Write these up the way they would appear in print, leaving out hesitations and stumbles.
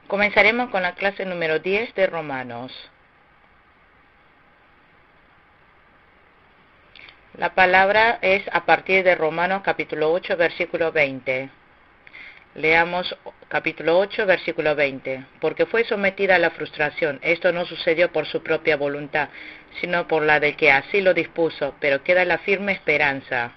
Comenzaremos con la clase número 10 de Romanos. La palabra es a partir de Romanos capítulo 8, versículo 20. Leamos capítulo 8, versículo 20. Porque fue sometida a la frustración. Esto no sucedió por su propia voluntad, sino por la de que así lo dispuso, pero queda la firme esperanza.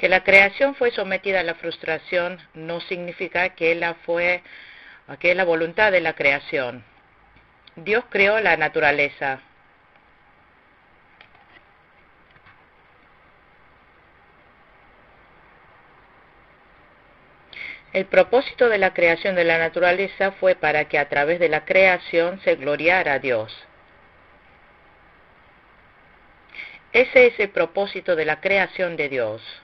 Que la creación fue sometida a la frustración no significa que es la voluntad de la creación. Dios creó la naturaleza. El propósito de la creación de la naturaleza fue para que a través de la creación se gloriara a Dios. Ese es el propósito de la creación de Dios.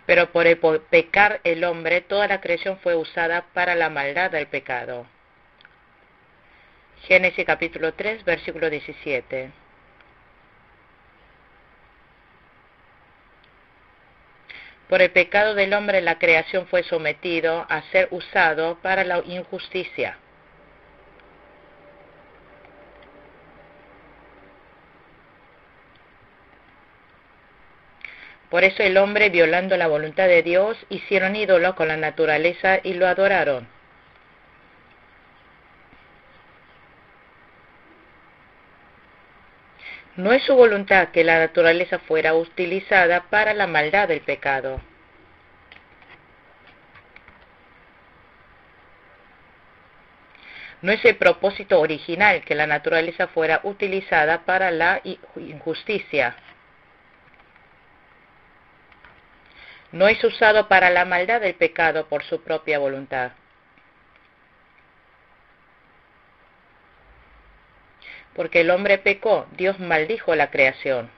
Pero por el pecar el hombre, toda la creación fue usada para la maldad del pecado. Génesis capítulo 3, versículo 17. Por el pecado del hombre, la creación fue sometido a ser usado para la injusticia. Por eso el hombre, violando la voluntad de Dios, hicieron ídolo con la naturaleza y lo adoraron. No es su voluntad que la naturaleza fuera utilizada para la maldad del pecado. No es el propósito original que la naturaleza fuera utilizada para la injusticia. No es usado para la maldad del pecado por su propia voluntad. Porque el hombre pecó, Dios maldijo la creación.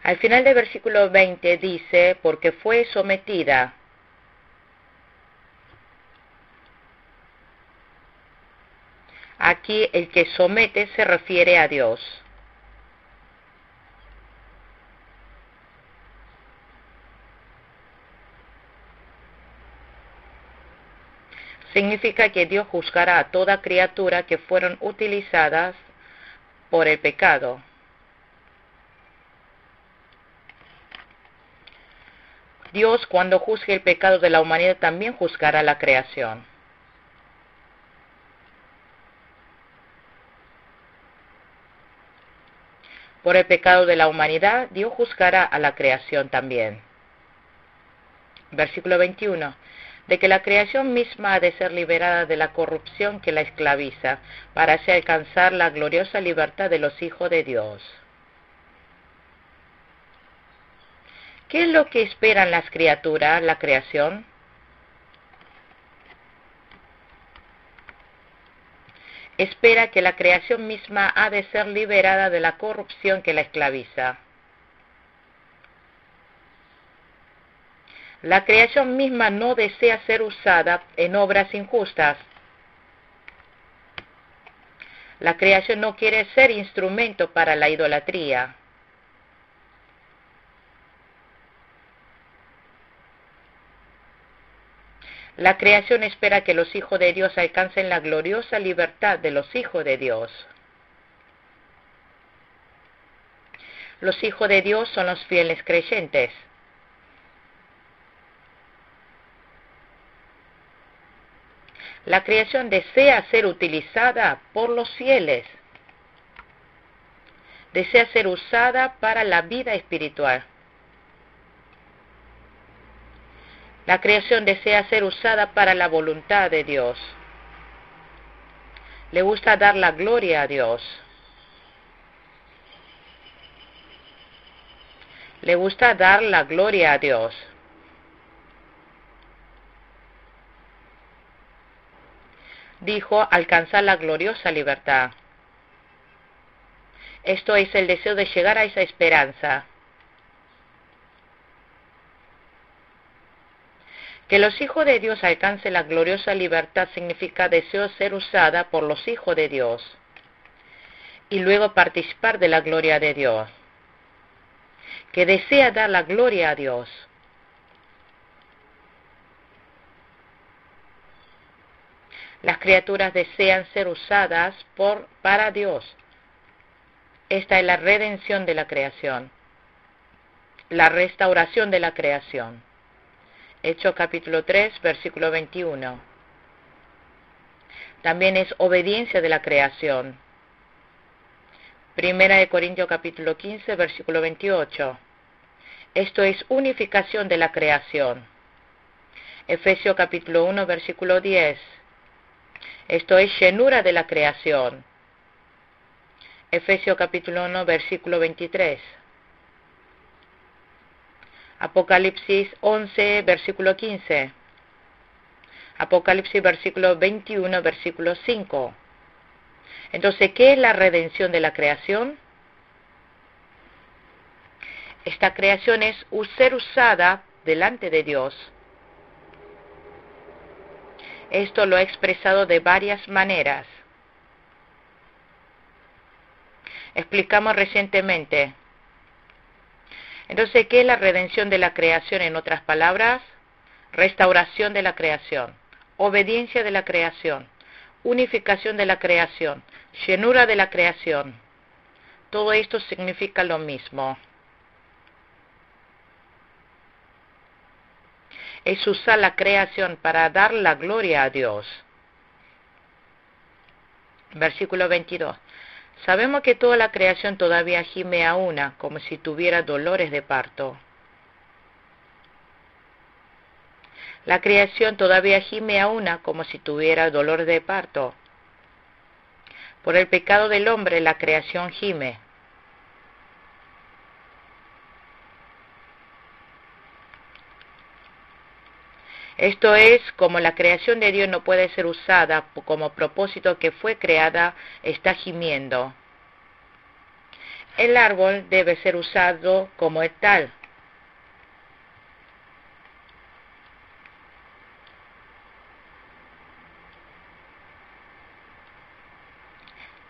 Al final del versículo 20 dice, porque fue sometida. Aquí el que somete se refiere a Dios. Significa que Dios juzgará a toda criatura que fueron utilizadas por el pecado. Dios, cuando juzgue el pecado de la humanidad, también juzgará la creación. Por el pecado de la humanidad, Dios juzgará a la creación también. Versículo 21. De que la creación misma ha de ser liberada de la corrupción que la esclaviza, para así alcanzar la gloriosa libertad de los hijos de Dios. ¿Qué es lo que esperan las criaturas, la creación? Espera que la creación misma ha de ser liberada de la corrupción que la esclaviza. La creación misma no desea ser usada en obras injustas. La creación no quiere ser instrumento para la idolatría. La creación espera que los hijos de Dios alcancen la gloriosa libertad de los hijos de Dios. Los hijos de Dios son los fieles creyentes. La creación desea ser utilizada por los fieles. Desea ser usada para la vida espiritual. La creación desea ser usada para la voluntad de Dios. Le gusta dar la gloria a Dios. Le gusta dar la gloria a Dios. Dijo, alcanzar la gloriosa libertad. Esto es el deseo de llegar a esa esperanza. Que los hijos de Dios alcancen la gloriosa libertad significa deseo ser usada por los hijos de Dios y luego participar de la gloria de Dios. Que desea dar la gloria a Dios. Las criaturas desean ser usadas para Dios. Esta es la redención de la creación, la restauración de la creación. Hechos capítulo 3, versículo 21. También es obediencia de la creación. Primera de Corintios capítulo 15, versículo 28. Esto es unificación de la creación. Efesios capítulo 1, versículo 10. Esto es llenura de la creación. Efesios capítulo 1, versículo 23. Apocalipsis 11, versículo 15. Apocalipsis versículo 21, versículo 5. Entonces, ¿qué es la redención de la creación? Esta creación es ser usada delante de Dios. Esto lo he expresado de varias maneras. Explicamos recientemente. Entonces, ¿qué es la redención de la creación? En otras palabras, restauración de la creación, obediencia de la creación, unificación de la creación, llenura de la creación. Todo esto significa lo mismo. Es usar la creación para dar la gloria a Dios. Versículo 22. Sabemos que toda la creación todavía gime a una, como si tuviera dolores de parto. La creación todavía gime a una, como si tuviera dolores de parto. Por el pecado del hombre, la creación gime. Esto es, como la creación de Dios no puede ser usada como propósito que fue creada, está gimiendo. El árbol debe ser usado como tal.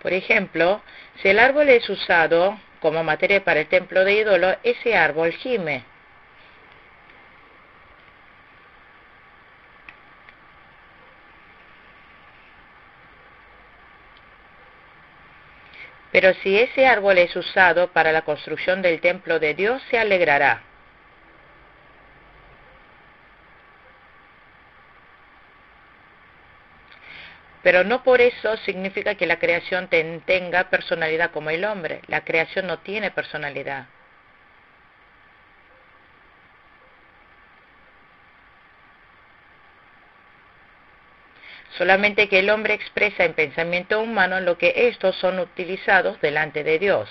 Por ejemplo, si el árbol es usado como materia para el templo de ídolo, ese árbol gime. Pero si ese árbol es usado para la construcción del templo de Dios, se alegrará. Pero no por eso significa que la creación tenga personalidad como el hombre. La creación no tiene personalidad. Solamente que el hombre expresa en pensamiento humano lo que estos son utilizados delante de Dios.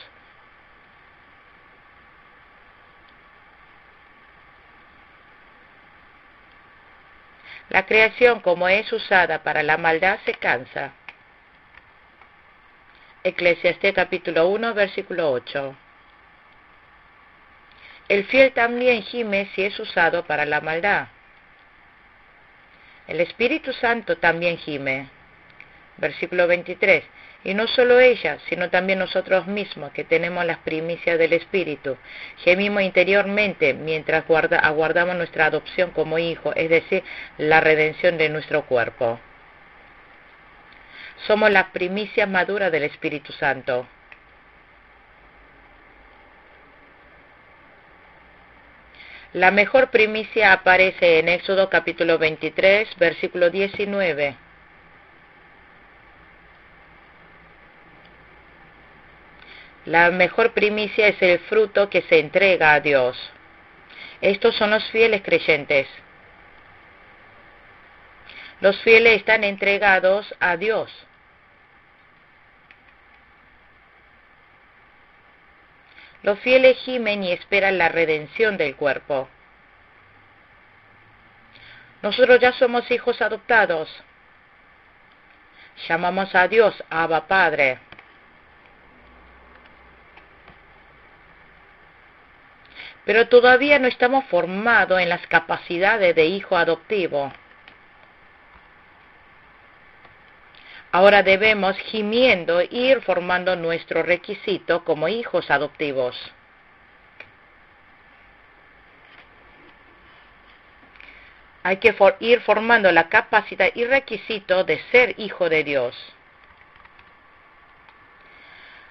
La creación, como es usada para la maldad, se cansa. Eclesiastés capítulo 1, versículo 8. El fiel también gime si es usado para la maldad. El Espíritu Santo también gime. Versículo 23. Y no solo ella, sino también nosotros mismos, que tenemos las primicias del Espíritu, gemimos interiormente mientras aguardamos nuestra adopción como hijo, es decir, la redención de nuestro cuerpo. Somos las primicias maduras del Espíritu Santo. La mejor primicia aparece en Éxodo capítulo 23, versículo 19. La mejor primicia es el fruto que se entrega a Dios. Estos son los fieles creyentes. Los fieles están entregados a Dios. Los fieles gimen y esperan la redención del cuerpo. Nosotros ya somos hijos adoptados. Llamamos a Dios Abba Padre. pero todavía no estamos formados en las capacidades de hijo adoptivo. Ahora debemos, gimiendo, ir formando nuestro requisito como hijos adoptivos. Hay que ir formando la capacidad y requisito de ser hijo de Dios.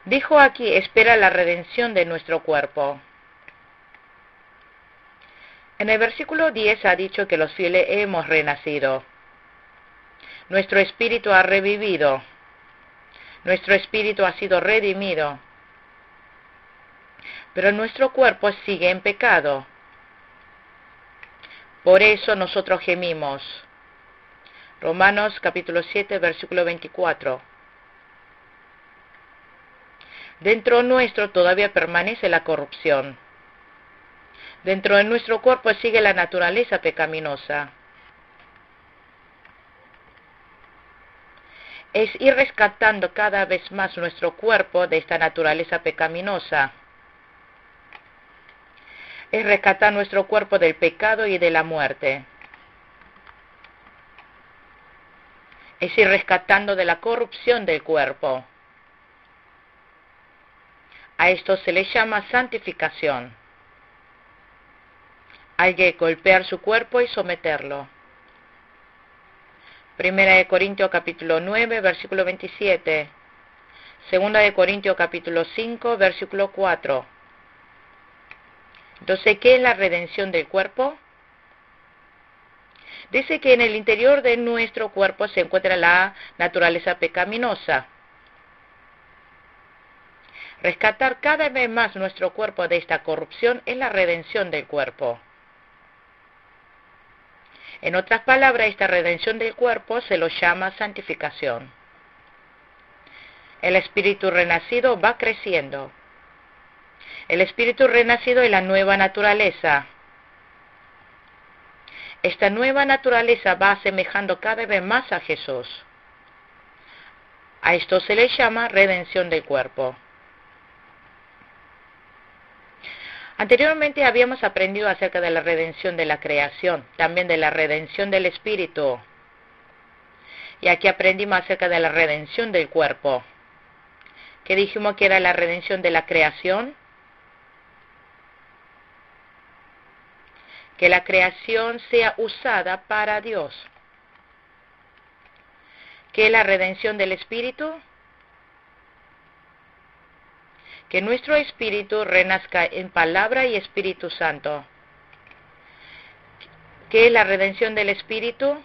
Dijo aquí, espera la redención de nuestro cuerpo. En el versículo 10 ha dicho que los fieles hemos renacido. Nuestro espíritu ha revivido. Nuestro espíritu ha sido redimido. Pero nuestro cuerpo sigue en pecado. Por eso nosotros gemimos. Romanos capítulo 7, versículo 24. Dentro nuestro todavía permanece la corrupción. Dentro de nuestro cuerpo sigue la naturaleza pecaminosa. Es ir rescatando cada vez más nuestro cuerpo de esta naturaleza pecaminosa. Es rescatar nuestro cuerpo del pecado y de la muerte. Es ir rescatando de la corrupción del cuerpo. A esto se le llama santificación. Hay que golpear su cuerpo y someterlo. Primera de Corintios capítulo 9, versículo 27. Segunda de Corintios capítulo 5, versículo 4. Entonces, ¿qué es la redención del cuerpo? Dice que en el interior de nuestro cuerpo se encuentra la naturaleza pecaminosa. Rescatar cada vez más nuestro cuerpo de esta corrupción es la redención del cuerpo. En otras palabras, esta redención del cuerpo se lo llama santificación. El espíritu renacido va creciendo. El espíritu renacido es la nueva naturaleza. Esta nueva naturaleza va asemejando cada vez más a Jesús. A esto se le llama redención del cuerpo. Anteriormente habíamos aprendido acerca de la redención de la creación, también de la redención del espíritu. Y aquí aprendimos acerca de la redención del cuerpo. ¿Qué dijimos que era la redención de la creación? Que la creación sea usada para Dios. ¿Qué es la redención del espíritu? Que nuestro espíritu renazca en palabra y Espíritu Santo. ¿Qué es la redención del espíritu?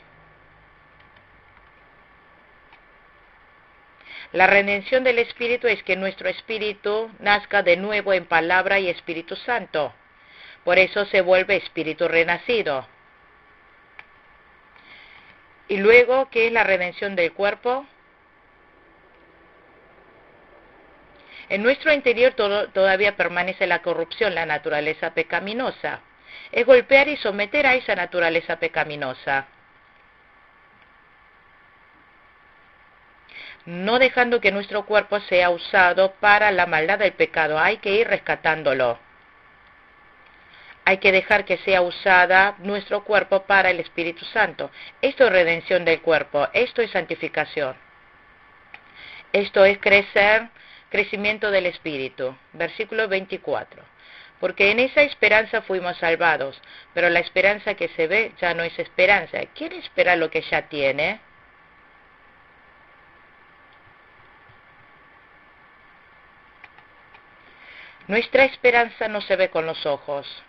La redención del espíritu es que nuestro espíritu nazca de nuevo en palabra y Espíritu Santo. Por eso se vuelve espíritu renacido. Y luego, ¿qué es la redención del cuerpo? En nuestro interior todavía permanece la corrupción, la naturaleza pecaminosa. Es golpear y someter a esa naturaleza pecaminosa. No dejando que nuestro cuerpo sea usado para la maldad del pecado. Hay que ir rescatándolo. Hay que dejar que sea usada nuestro cuerpo para el Espíritu Santo. Esto es redención del cuerpo. Esto es santificación. Esto es crecimiento del Espíritu. Versículo 24. Porque en esa esperanza fuimos salvados, pero la esperanza que se ve ya no es esperanza. ¿Quién espera lo que ya tiene? Nuestra esperanza no se ve con los ojos.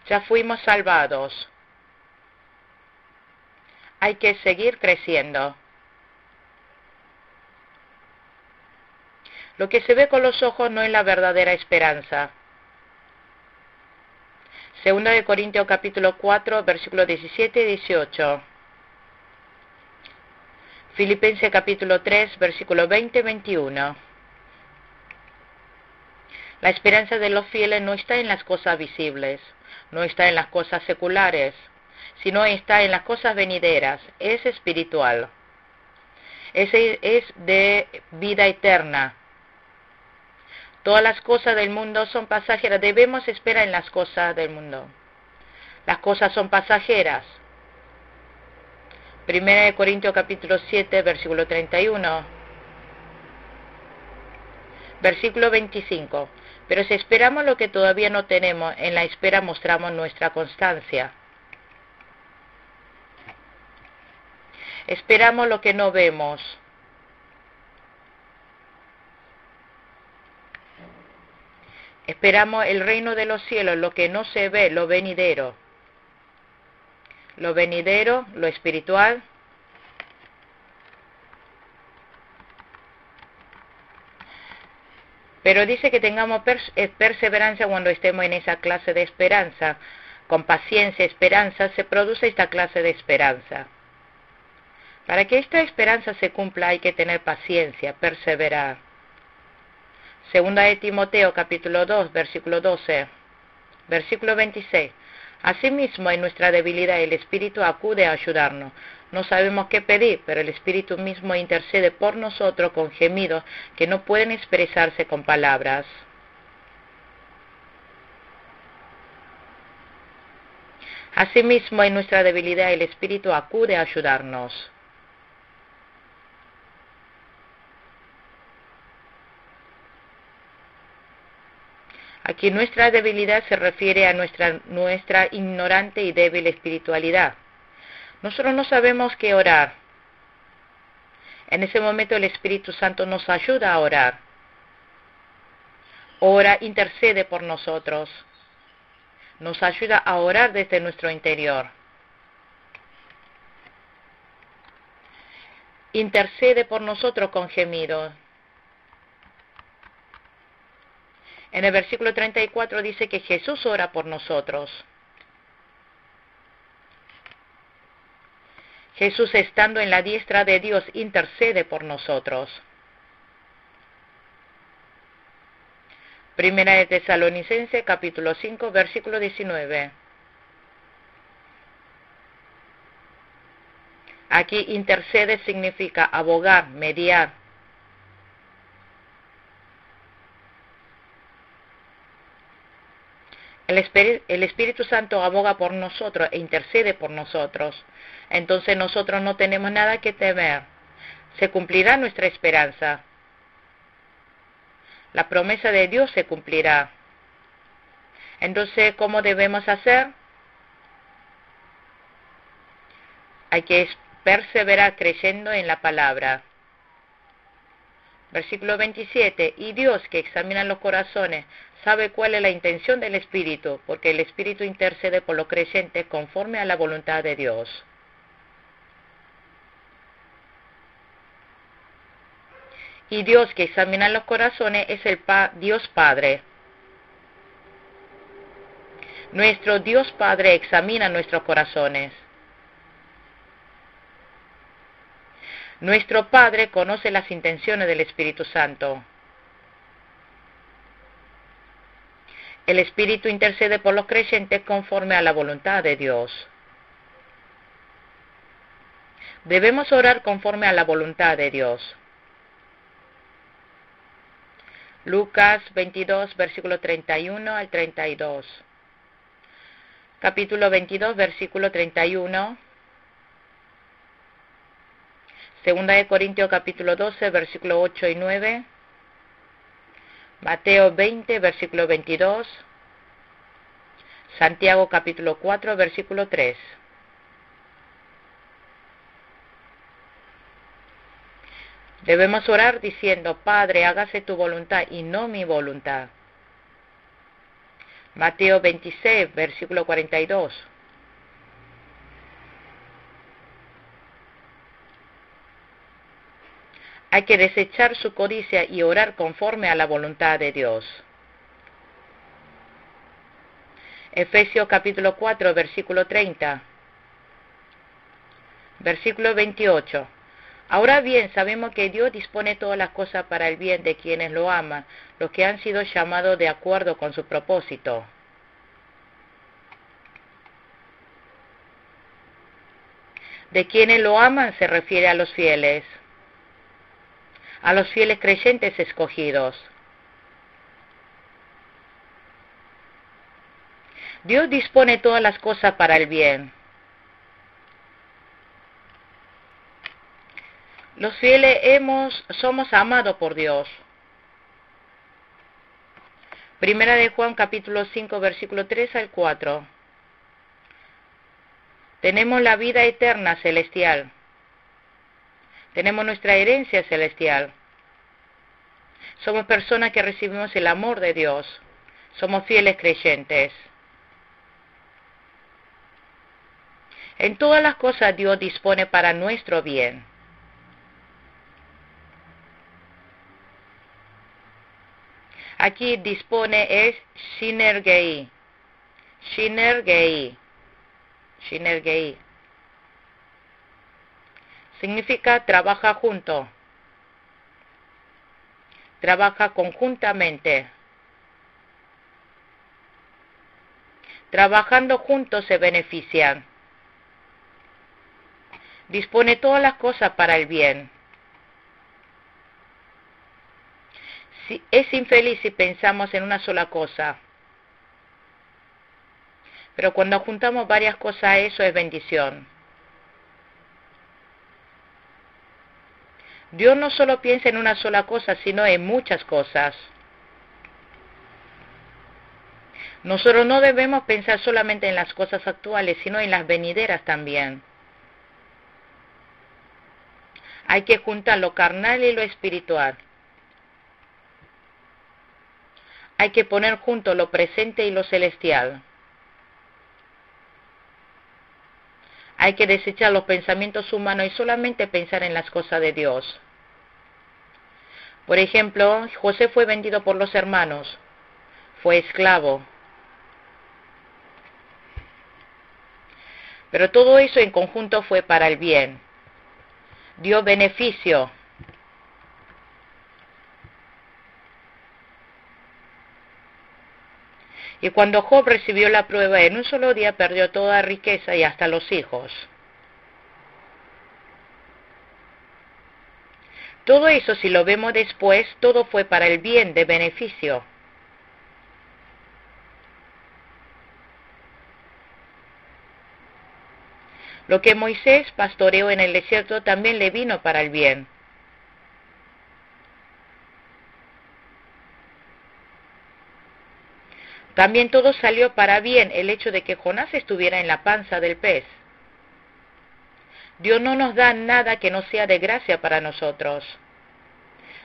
Ya fuimos salvados. Hay que seguir creciendo. Lo que se ve con los ojos no es la verdadera esperanza. Segunda de Corintios capítulo 4, versículos 17 y 18. Filipenses capítulo 3, versículo 20 y 21. La esperanza de los fieles no está en las cosas visibles, no está en las cosas seculares, sino está en las cosas venideras, es espiritual. Es de vida eterna. Todas las cosas del mundo son pasajeras. Debemos esperar en las cosas del mundo. Las cosas son pasajeras. 1 Corintios capítulo 7, versículo 31. Versículo 25. Pero si esperamos lo que todavía no tenemos, en la espera mostramos nuestra constancia. Esperamos lo que no vemos. Esperamos el reino de los cielos, lo que no se ve, lo venidero. Lo venidero, lo espiritual. Pero dice que tengamos perseverancia cuando estemos en esa clase de esperanza. Con paciencia, esperanza, se produce esta clase de esperanza. Para que esta esperanza se cumpla hay que tener paciencia, perseverar. Segunda de Timoteo, capítulo 2, versículo 12. Versículo 26. Asimismo, en nuestra debilidad el Espíritu acude a ayudarnos. No sabemos qué pedir, pero el Espíritu mismo intercede por nosotros con gemidos que no pueden expresarse con palabras. Asimismo, en nuestra debilidad el Espíritu acude a ayudarnos. Aquí nuestra debilidad se refiere a nuestra ignorante y débil espiritualidad. Nosotros no sabemos qué orar. En ese momento el Espíritu Santo nos ayuda a orar. Ora, intercede por nosotros. Nos ayuda a orar desde nuestro interior. Intercede por nosotros con gemidos. En el versículo 34 dice que Jesús ora por nosotros. Jesús, estando en la diestra de Dios, intercede por nosotros. Primera de Tesalonicenses, capítulo 5, versículo 19. Aquí intercede significa abogar, mediar. El Espíritu Santo aboga por nosotros e intercede por nosotros. Entonces nosotros no tenemos nada que temer. Se cumplirá nuestra esperanza. La promesa de Dios se cumplirá. Entonces, ¿cómo debemos hacer? Hay que perseverar creyendo en la palabra. Versículo 27. Y Dios, que examina los corazones, sabe cuál es la intención del Espíritu, porque el Espíritu intercede por los creyentes conforme a la voluntad de Dios. Y Dios, que examina los corazones, es el Dios Padre. Nuestro Dios Padre examina nuestros corazones. Nuestro Padre conoce las intenciones del Espíritu Santo. El Espíritu intercede por los creyentes conforme a la voluntad de Dios. Debemos orar conforme a la voluntad de Dios. Lucas 22, versículo 31 al 32. Capítulo 22, versículo 31. Segunda de Corintios capítulo 12, versículo 8 y 9. Mateo 20, versículo 22. Santiago capítulo 4, versículo 3. Debemos orar diciendo, Padre, hágase tu voluntad y no mi voluntad. Mateo 26, versículo 42. Hay que desechar su codicia y orar conforme a la voluntad de Dios. Efesios capítulo 4, versículo 30. Versículo 28. Ahora bien, sabemos que Dios dispone todas las cosas para el bien de quienes lo aman, los que han sido llamados de acuerdo con su propósito. De quienes lo aman se refiere a los fieles creyentes escogidos. Dios dispone todas las cosas para el bien. Los fieles somos amados por Dios. Primera de Juan capítulo 5 versículo 3 al 4. Tenemos la vida eterna celestial. Tenemos nuestra herencia celestial. Somos personas que recibimos el amor de Dios. Somos fieles creyentes. En todas las cosas Dios dispone para nuestro bien. Aquí dispone es Shinergei. Shinergei. Shinergei. Significa trabaja junto. Trabaja conjuntamente. Trabajando juntos se benefician. Dispone todas las cosas para el bien. Es infeliz si pensamos en una sola cosa. Pero cuando juntamos varias cosas, eso es bendición. Dios no solo piensa en una sola cosa, sino en muchas cosas. Nosotros no debemos pensar solamente en las cosas actuales, sino en las venideras también. Hay que juntar lo carnal y lo espiritual. Hay que poner junto lo presente y lo celestial. Hay que desechar los pensamientos humanos y solamente pensar en las cosas de Dios. Por ejemplo, José fue vendido por los hermanos. Fue esclavo. Pero todo eso en conjunto fue para el bien. Dio beneficio. Y cuando Job recibió la prueba, en un solo día perdió toda riqueza y hasta los hijos. Todo eso, si lo vemos después, todo fue para el bien, de beneficio. Lo que Moisés pastoreó en el desierto también le vino para el bien. También todo salió para bien el hecho de que Jonás estuviera en la panza del pez. Dios no nos da nada que no sea de gracia para nosotros.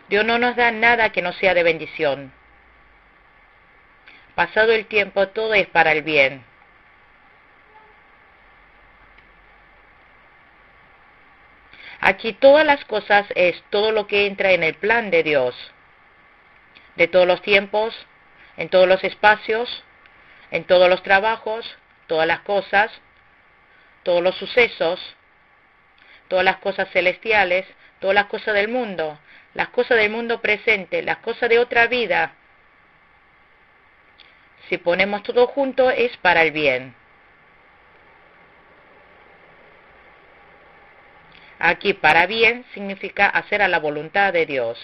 Dios no nos da nada que no sea de bendición. Pasado el tiempo, todo es para el bien. Aquí todas las cosas es todo lo que entra en el plan de Dios. De todos los tiempos, en todos los espacios, en todos los trabajos, todas las cosas, todos los sucesos, todas las cosas celestiales, todas las cosas del mundo, las cosas del mundo presente, las cosas de otra vida. Si ponemos todo junto es para el bien. Aquí para bien significa hacer a la voluntad de Dios.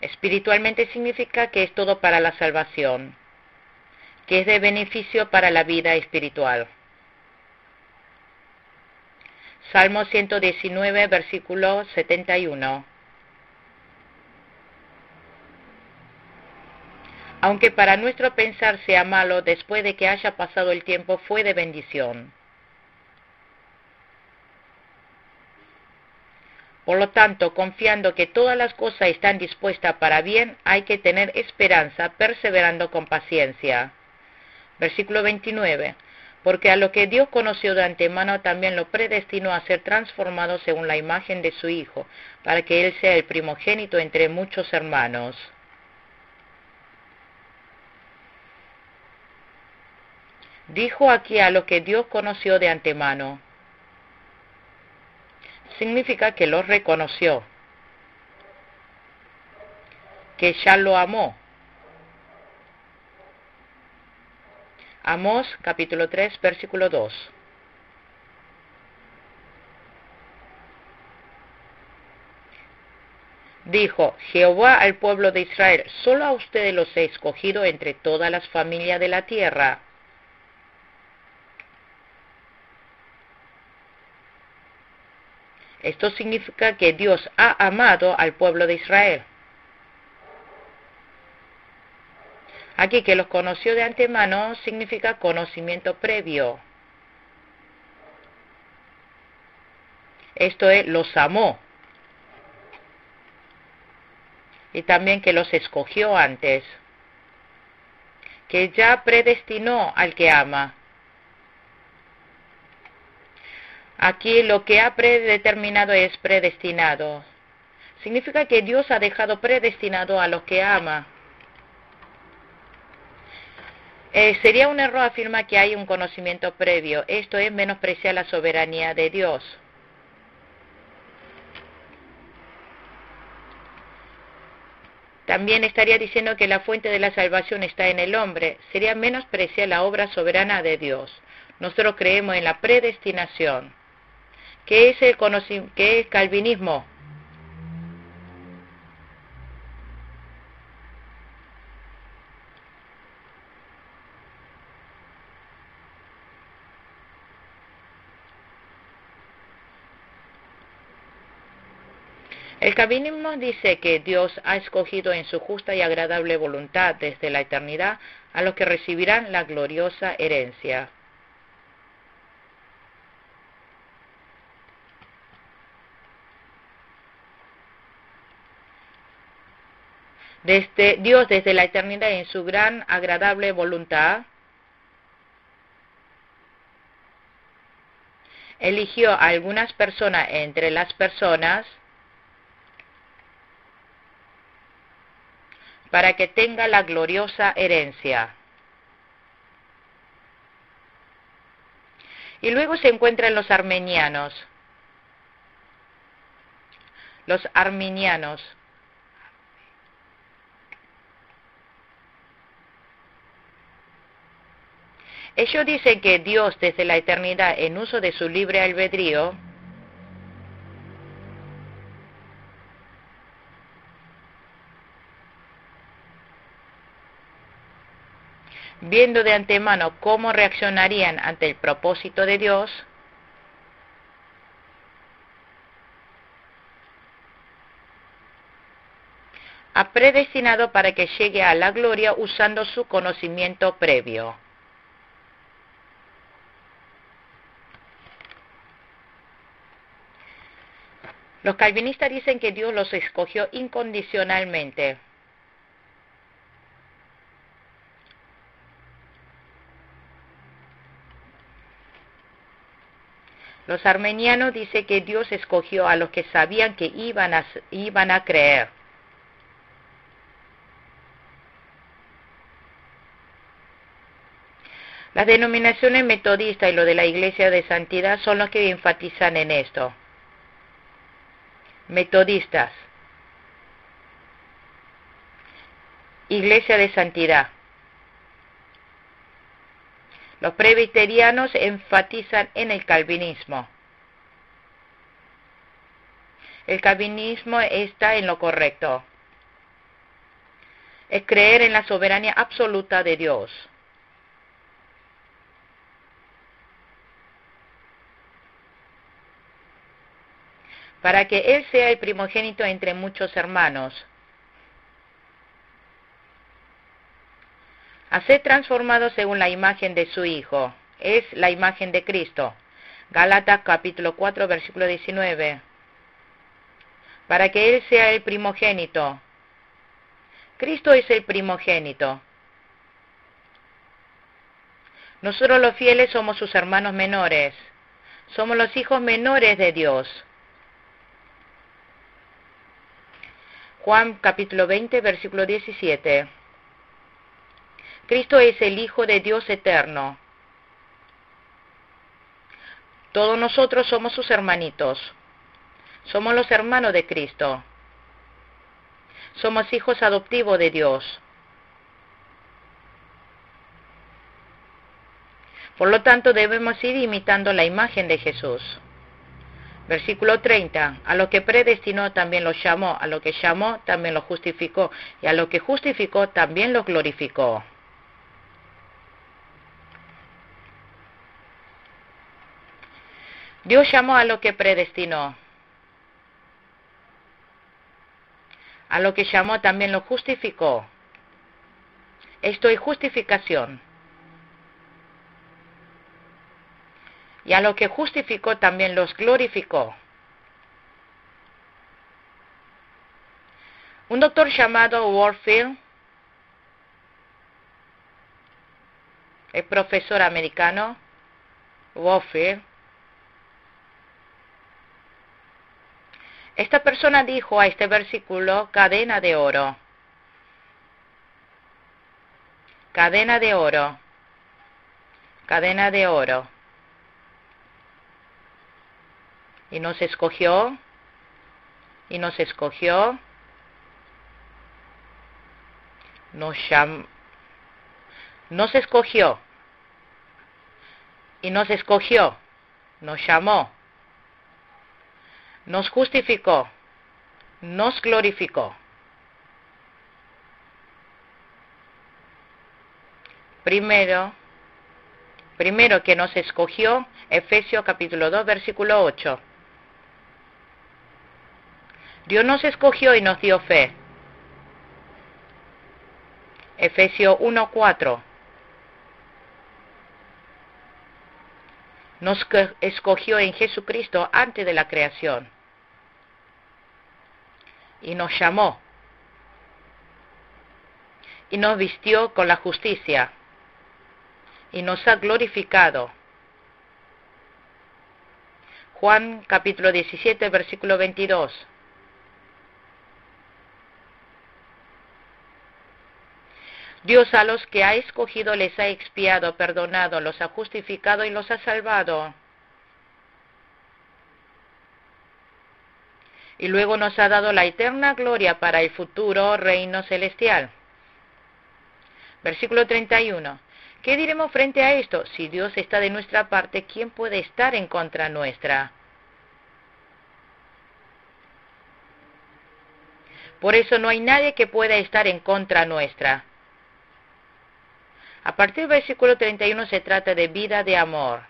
Espiritualmente significa que es todo para la salvación, que es de beneficio para la vida espiritual. Salmo 119, versículo 71. Aunque para nuestro pensar sea malo, después de que haya pasado el tiempo fue de bendición. Por lo tanto, confiando que todas las cosas están dispuestas para bien, hay que tener esperanza, perseverando con paciencia. Versículo 29. Porque a lo que Dios conoció de antemano también lo predestinó a ser transformado según la imagen de su Hijo, para que Él sea el primogénito entre muchos hermanos. Dijo aquí a lo que Dios conoció de antemano. Significa que lo reconoció, que ya lo amó. Amós capítulo 3, versículo 2. Dijo Jehová al pueblo de Israel: solo a ustedes los he escogido entre todas las familias de la tierra. Esto significa que Dios ha amado al pueblo de Israel. Aquí que los conoció de antemano significa conocimiento previo. Esto es, los amó. Y también que los escogió antes. Que ya predestinó al que ama. Aquí lo que ha predeterminado es predestinado. Significa que Dios ha dejado predestinado a los que ama. Sería un error afirmar que hay un conocimiento previo. Esto es menospreciar la soberanía de Dios. También estaría diciendo que la fuente de la salvación está en el hombre. Sería menospreciar la obra soberana de Dios. Nosotros creemos en la predestinación. ¿Qué es calvinismo? El calvinismo dice que Dios ha escogido en su justa y agradable voluntad desde la eternidad a los que recibirán la gloriosa herencia. Dios desde la eternidad en su gran agradable voluntad eligió a algunas personas entre las personas para que tenga la gloriosa herencia. Y luego se encuentran los arminianos. Los arminianos. Ellos dicen que Dios desde la eternidad, en uso de su libre albedrío, viendo de antemano cómo reaccionarían ante el propósito de Dios, ha predestinado para que llegue a la gloria usando su conocimiento previo. Los calvinistas dicen que Dios los escogió incondicionalmente. Los armenianos dicen que Dios escogió a los que sabían que iban a creer. Las denominaciones metodistas y lo de la Iglesia de Santidad son los que enfatizan en esto. Metodistas, Iglesia de Santidad. Los presbiterianos enfatizan en el calvinismo. El calvinismo está en lo correcto. Es creer en la soberanía absoluta de Dios. Para que Él sea el primogénito entre muchos hermanos. A ser transformado según la imagen de su Hijo. Es la imagen de Cristo. Gálatas capítulo 4, versículo 19. Para que Él sea el primogénito. Cristo es el primogénito. Nosotros los fieles somos sus hermanos menores. Somos los hijos menores de Dios. Juan capítulo 20, versículo 17. Cristo es el Hijo de Dios eterno. Todos nosotros somos sus hermanitos. Somos los hermanos de Cristo. Somos hijos adoptivos de Dios. Por lo tanto, debemos ir imitando la imagen de Jesús. Versículo 30. A lo que predestinó también lo llamó, a lo que llamó también lo justificó, y a lo que justificó también lo glorificó. Dios llamó a lo que predestinó. A lo que llamó también lo justificó. Esto es justificación. Y a lo que justificó también los glorificó. Un doctor llamado Warfield, el profesor americano, Warfield, esta persona dijo a este versículo, cadena de oro. Cadena de oro. Cadena de oro. Y nos escogió. Y nos escogió. Nos escogió. Y nos escogió. Nos llamó. Nos justificó. Nos glorificó. Primero que nos escogió, Efesios capítulo 2, versículo 8. Dios nos escogió y nos dio fe. Efesios 1, 4. Nos escogió en Jesucristo antes de la creación. Y nos llamó. Y nos vistió con la justicia. Y nos ha glorificado. Juan capítulo 17, versículo 22. Dios a los que ha escogido les ha expiado, perdonado, los ha justificado y los ha salvado. Y luego nos ha dado la eterna gloria para el futuro reino celestial. Versículo 31. ¿Qué diremos frente a esto? Si Dios está de nuestra parte, ¿quién puede estar en contra nuestra? Por eso no hay nadie que pueda estar en contra nuestra. A partir del versículo 31 se trata de vida de amor.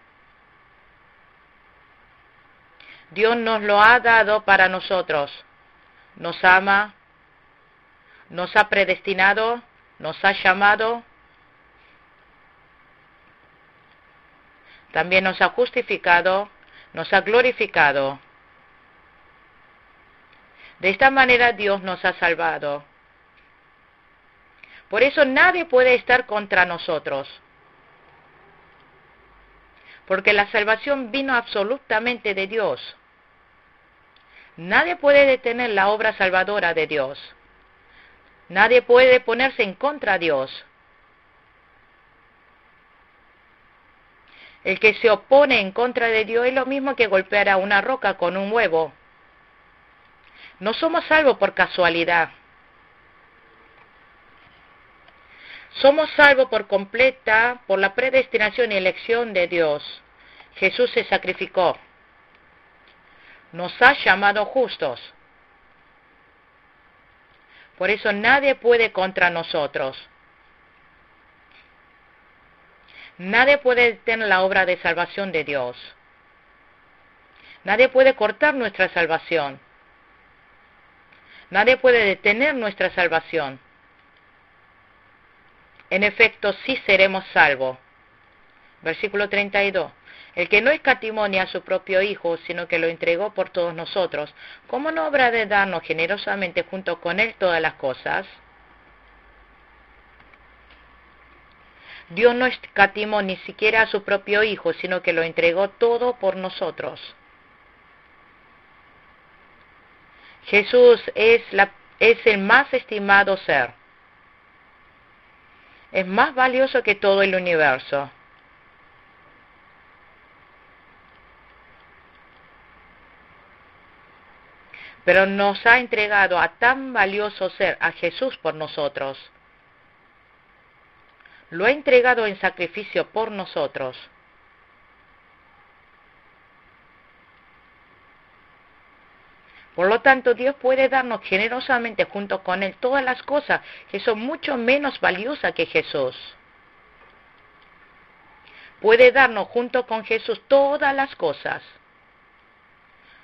Dios nos lo ha dado para nosotros. Nos ama, nos ha predestinado, nos ha llamado, también nos ha justificado, nos ha glorificado. De esta manera Dios nos ha salvado. Por eso nadie puede estar contra nosotros. Porque la salvación vino absolutamente de Dios. Nadie puede detener la obra salvadora de Dios. Nadie puede ponerse en contra de Dios. El que se opone en contra de Dios es lo mismo que golpear a una roca con un huevo. No somos salvos por casualidad. Somos salvos por completa, por la predestinación y elección de Dios. Jesús se sacrificó. Nos ha llamado justos. Por eso nadie puede contra nosotros. Nadie puede detener la obra de salvación de Dios. Nadie puede cortar nuestra salvación. Nadie puede detener nuestra salvación. En efecto, sí seremos salvos. Versículo 32. El que no escatimó ni a su propio Hijo, sino que lo entregó por todos nosotros, ¿cómo no habrá de darnos generosamente junto con Él todas las cosas? Dios no escatimó ni siquiera a su propio Hijo, sino que lo entregó todo por nosotros. Jesús es el más estimado ser. Es más valioso que todo el universo. Pero nos ha entregado a tan valioso ser, a Jesús por nosotros. Lo ha entregado en sacrificio por nosotros. Por lo tanto, Dios puede darnos generosamente junto con Él todas las cosas que son mucho menos valiosas que Jesús. Puede darnos junto con Jesús todas las cosas.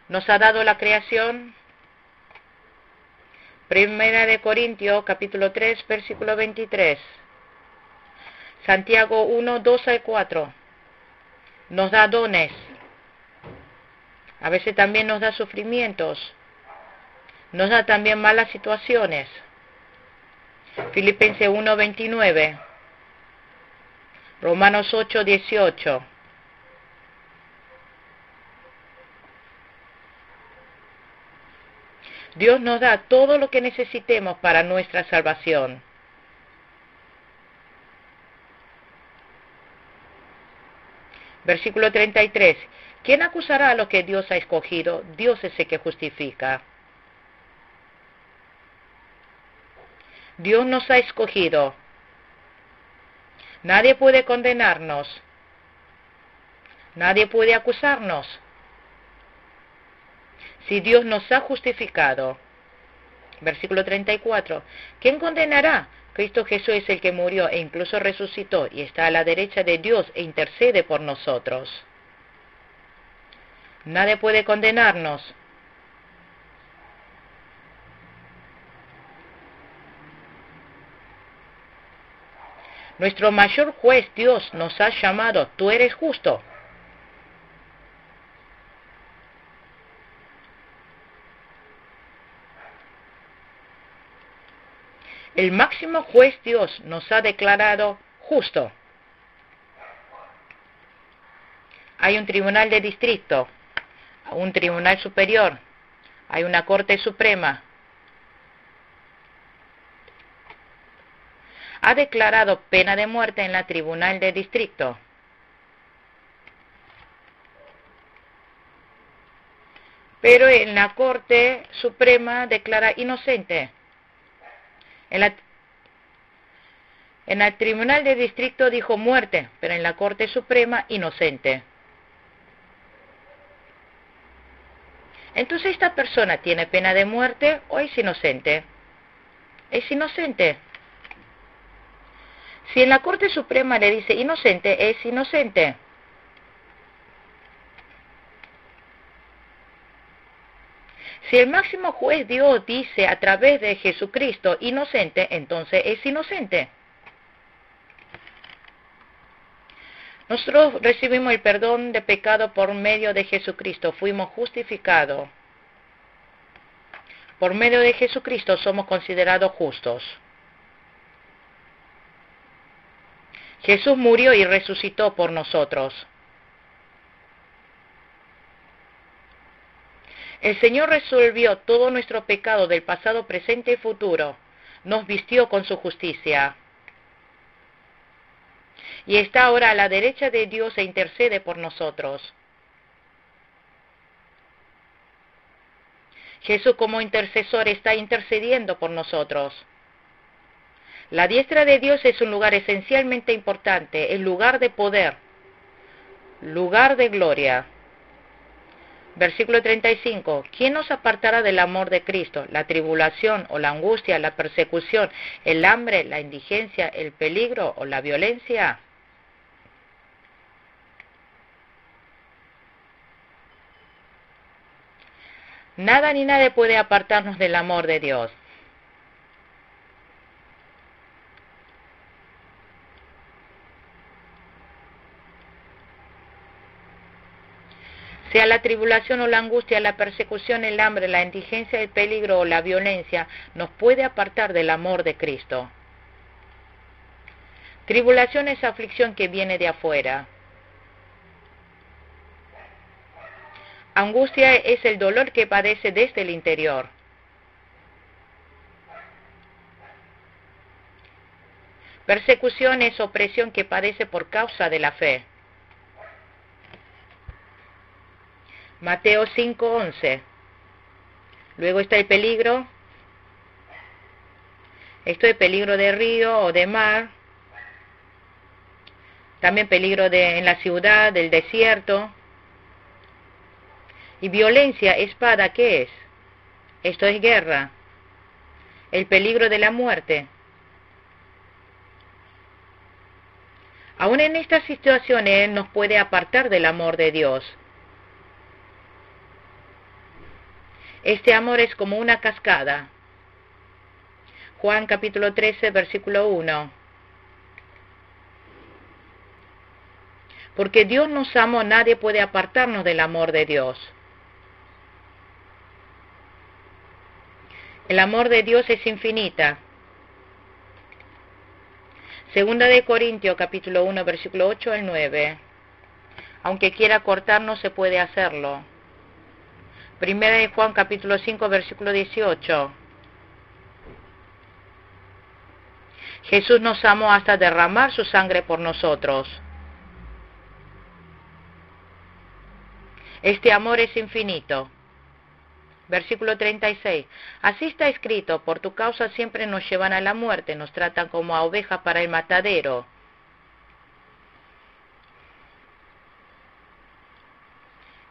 Nos ha dado la creación. Primera de Corintios, capítulo 3, versículo 23. Santiago 1, 2 al 4. Nos da dones. A veces también nos da sufrimientos. Nos da también malas situaciones. Filipenses 1, 29. Romanos 8, 18. Dios nos da todo lo que necesitemos para nuestra salvación. Versículo 33. ¿Quién acusará a los que Dios ha escogido? Dios es el que justifica. Dios nos ha escogido. Nadie puede condenarnos. Nadie puede acusarnos. Si Dios nos ha justificado. Versículo 34. ¿Quién condenará? Cristo Jesús es el que murió e incluso resucitó y está a la derecha de Dios e intercede por nosotros. Nadie puede condenarnos. Nuestro mayor juez, Dios, nos ha llamado. Tú eres justo. El máximo juez, Dios, nos ha declarado justo. Hay un tribunal de distrito, un tribunal superior, hay una corte suprema. Ha declarado pena de muerte en la tribunal de distrito. Pero en la corte suprema declara inocente. En el tribunal de distrito dijo muerte, pero en la corte suprema inocente. Entonces, ¿esta persona tiene pena de muerte o es inocente? Es inocente. Si en la Corte Suprema le dice inocente, es inocente. Si el máximo juez Dios dice a través de Jesucristo inocente, entonces es inocente. Nosotros recibimos el perdón de pecado por medio de Jesucristo, fuimos justificados. Por medio de Jesucristo somos considerados justos. Jesús murió y resucitó por nosotros. El Señor resolvió todo nuestro pecado del pasado, presente y futuro. Nos vistió con su justicia. Y está ahora a la derecha de Dios e intercede por nosotros. Jesús como intercesor está intercediendo por nosotros. La diestra de Dios es un lugar esencialmente importante, el lugar de poder, lugar de gloria. Versículo 35. ¿Quién nos apartará del amor de Cristo? ¿La tribulación o la angustia, la persecución, el hambre, la indigencia, el peligro o la violencia? Nada ni nadie puede apartarnos del amor de Dios. Sea la tribulación o la angustia, la persecución, el hambre, la indigencia, el peligro o la violencia, nos puede apartar del amor de Cristo. Tribulación es aflicción que viene de afuera. Angustia es el dolor que padece desde el interior. Persecución es opresión que padece por causa de la fe. Mateo 5:11. Luego está el peligro. Esto es peligro de río o de mar. También peligro en la ciudad, del desierto. Y violencia, espada, ¿qué es? Esto es guerra, el peligro de la muerte. Aún en estas situaciones nos puede apartar del amor de Dios. Este amor es como una cascada. Juan capítulo 13, versículo 1. Porque Dios nos amó, nadie puede apartarnos del amor de Dios. El amor de Dios es infinita. Segunda de Corintios capítulo 1, versículo 8 al 9. Aunque quiera cortar, no se puede hacerlo. Primera de Juan capítulo 5, versículo 18. Jesús nos amó hasta derramar su sangre por nosotros. Este amor es infinito. Versículo 36. Así está escrito, por tu causa siempre nos llevan a la muerte, nos tratan como a ovejas para el matadero.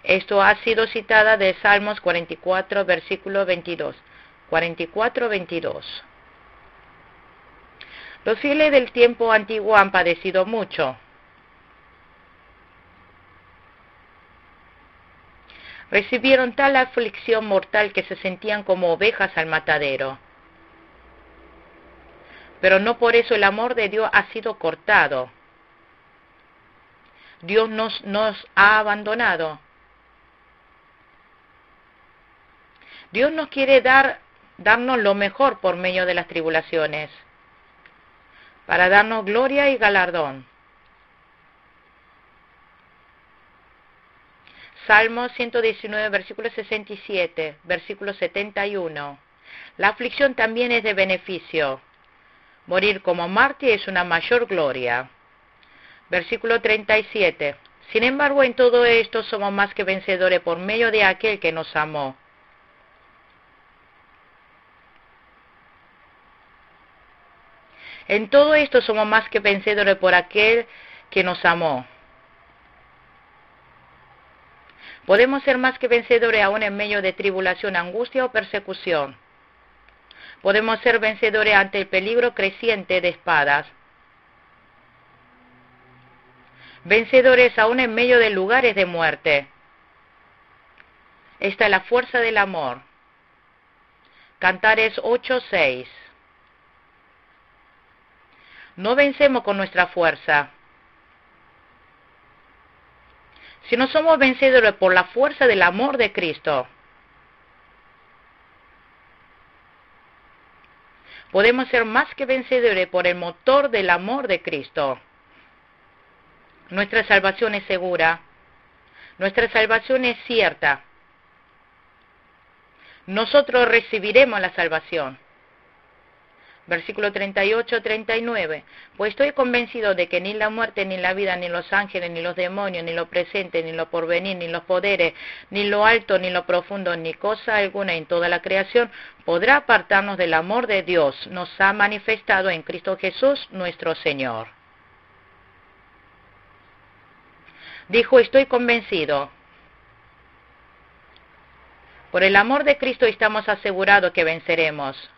Esto ha sido citada de Salmos 44, versículo 22. 44, 22. Los fieles del tiempo antiguo han padecido mucho. Recibieron tal aflicción mortal que se sentían como ovejas al matadero. Pero no por eso el amor de Dios ha sido cortado. Dios nos ha abandonado. Dios nos quiere darnos lo mejor por medio de las tribulaciones, para darnos gloria y galardón. Salmo 119, versículo 67, versículo 71. La aflicción también es de beneficio. Morir como mártir es una mayor gloria. Versículo 37. Sin embargo, en todo esto somos más que vencedores por medio de aquel que nos amó. En todo esto somos más que vencedores por aquel que nos amó. Podemos ser más que vencedores aún en medio de tribulación, angustia o persecución. Podemos ser vencedores ante el peligro creciente de espadas. Vencedores aún en medio de lugares de muerte. Esta es la fuerza del amor. Cantares 8:6. No vencemos con nuestra fuerza, sino somos vencedores por la fuerza del amor de Cristo. Podemos ser más que vencedores por el motor del amor de Cristo. Nuestra salvación es segura. Nuestra salvación es cierta. Nosotros recibiremos la salvación. Versículo 38, 39. Pues estoy convencido de que ni la muerte, ni la vida, ni los ángeles, ni los demonios, ni lo presente, ni lo porvenir, ni los poderes, ni lo alto, ni lo profundo, ni cosa alguna en toda la creación podrá apartarnos del amor de Dios. Nos ha manifestado en Cristo Jesús, nuestro Señor. Dijo, estoy convencido. Por el amor de Cristo estamos asegurados que venceremos.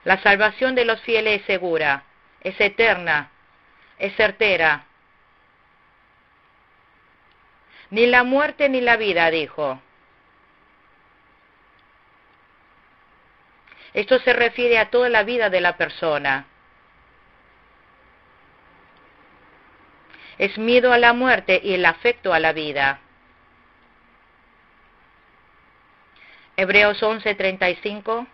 La salvación de los fieles es segura, es eterna, es certera. Ni la muerte ni la vida, dijo. Esto se refiere a toda la vida de la persona. Es miedo a la muerte y el afecto a la vida. Hebreos 11:35.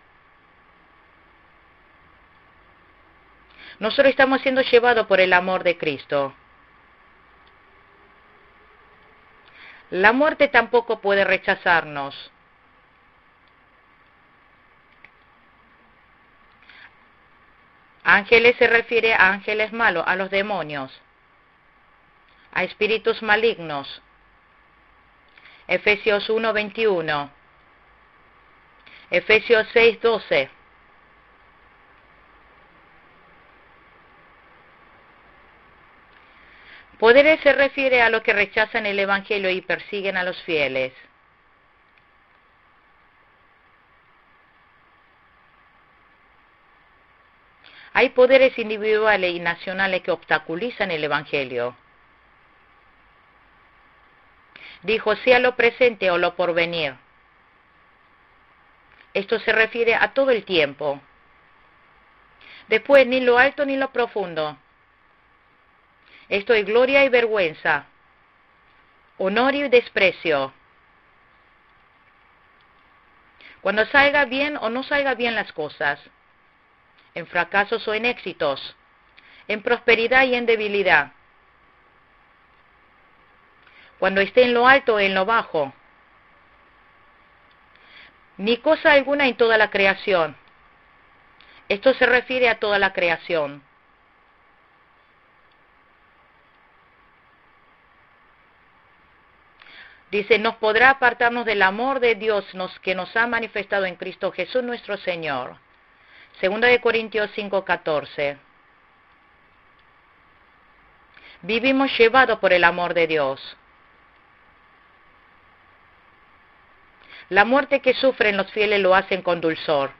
Nosotros estamos siendo llevados por el amor de Cristo. La muerte tampoco puede rechazarnos. Ángeles se refiere a ángeles malos, a los demonios, a espíritus malignos. Efesios 1:21. Efesios 6:12. Poderes se refiere a los que rechazan el Evangelio y persiguen a los fieles. Hay poderes individuales y nacionales que obstaculizan el Evangelio. Dijo, sea lo presente o lo porvenir. Esto se refiere a todo el tiempo. Después, ni lo alto ni lo profundo. Esto es gloria y vergüenza, honor y desprecio. Cuando salga bien o no salga bien las cosas, en fracasos o en éxitos, en prosperidad y en debilidad. Cuando esté en lo alto o en lo bajo. Ni cosa alguna en toda la creación. Esto se refiere a toda la creación. Dice, nos podrá apartarnos del amor de Dios que nos ha manifestado en Cristo Jesús nuestro Señor. 2 de Corintios 5:14. Vivimos llevados por el amor de Dios. La muerte que sufren los fieles lo hacen con dulzor.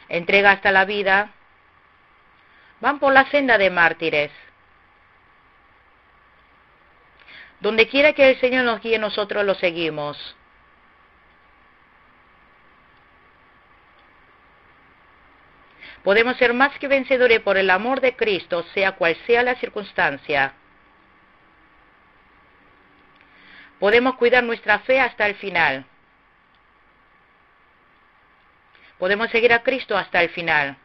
Entrega hasta la vida. Van por la senda de mártires. Donde quiera que el Señor nos guíe, nosotros lo seguimos. Podemos ser más que vencedores por el amor de Cristo, sea cual sea la circunstancia. Podemos cuidar nuestra fe hasta el final. Podemos seguir a Cristo hasta el final.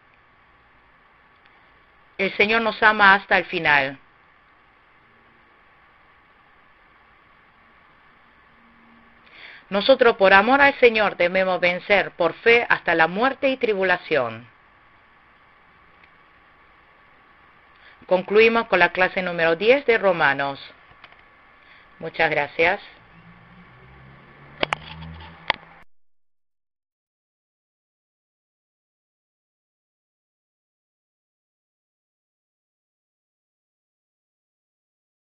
El Señor nos ama hasta el final. Nosotros por amor al Señor debemos vencer por fe hasta la muerte y tribulación. Concluimos con la clase número 10 de Romanos. Muchas gracias.